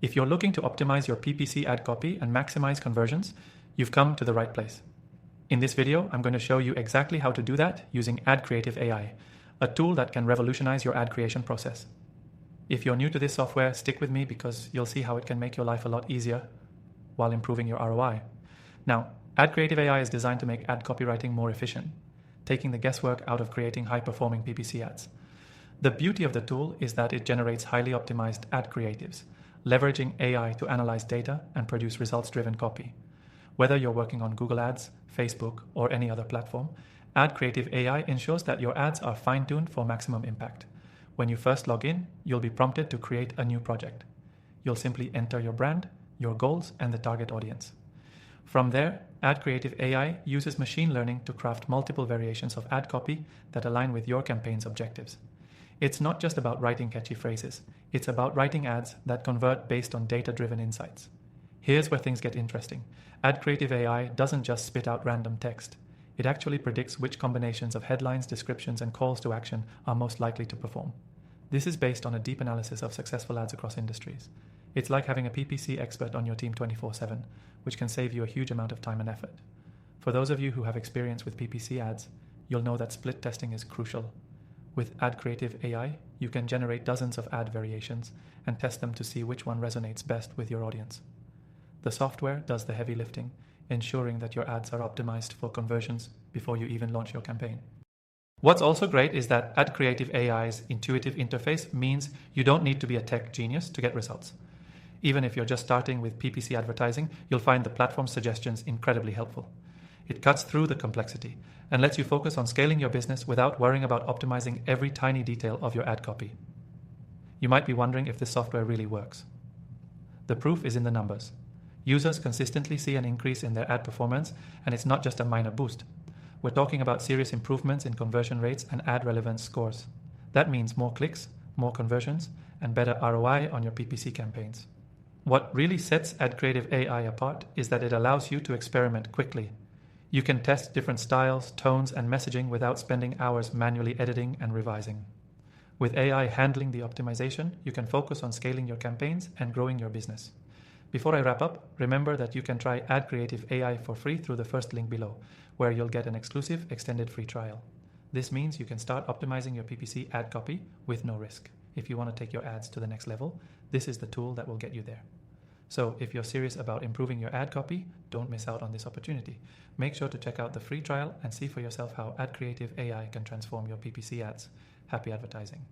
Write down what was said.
If you're looking to optimize your PPC ad copy and maximize conversions, you've come to the right place. In this video, I'm going to show you exactly how to do that using AdCreative AI, a tool that can revolutionize your ad creation process. If you're new to this software, stick with me because you'll see how it can make your life a lot easier while improving your ROI. Now, AdCreative AI is designed to make ad copywriting more efficient, taking the guesswork out of creating high-performing PPC ads. The beauty of the tool is that it generates highly optimized ad creatives, leveraging AI to analyze data and produce results-driven copy. Whether you're working on Google Ads, Facebook, or any other platform, AdCreative AI ensures that your ads are fine-tuned for maximum impact. When you first log in, you'll be prompted to create a new project. You'll simply enter your brand, your goals, and the target audience. From there, AdCreative AI uses machine learning to craft multiple variations of ad copy that align with your campaign's objectives. It's not just about writing catchy phrases, it's about writing ads that convert based on data-driven insights. Here's where things get interesting. AdCreative AI doesn't just spit out random text. It actually predicts which combinations of headlines, descriptions, and calls to action are most likely to perform. This is based on a deep analysis of successful ads across industries. It's like having a PPC expert on your team 24/7, which can save you a huge amount of time and effort. For those of you who have experience with PPC ads, you'll know that split testing is crucial. With AdCreative AI, you can generate dozens of ad variations and test them to see which one resonates best with your audience. The software does the heavy lifting, ensuring that your ads are optimized for conversions before you even launch your campaign. What's also great is that AdCreative AI's intuitive interface means you don't need to be a tech genius to get results. Even if you're just starting with PPC advertising, you'll find the platform's suggestions incredibly helpful. It cuts through the complexity and lets you focus on scaling your business without worrying about optimizing every tiny detail of your ad copy. You might be wondering if this software really works. The proof is in the numbers. Users consistently see an increase in their ad performance, and it's not just a minor boost. We're talking about serious improvements in conversion rates and ad relevance scores. That means more clicks, more conversions, and better ROI on your PPC campaigns. What really sets AdCreative AI apart is that it allows you to experiment quickly. You can test different styles, tones, and messaging without spending hours manually editing and revising. With AI handling the optimization, you can focus on scaling your campaigns and growing your business. Before I wrap up, remember that you can try AdCreative AI for free through the first link below, where you'll get an exclusive extended free trial. This means you can start optimizing your PPC ad copy with no risk. If you want to take your ads to the next level, this is the tool that will get you there. So if you're serious about improving your ad copy, don't miss out on this opportunity. Make sure to check out the free trial and see for yourself how AdCreative AI can transform your PPC ads. Happy advertising.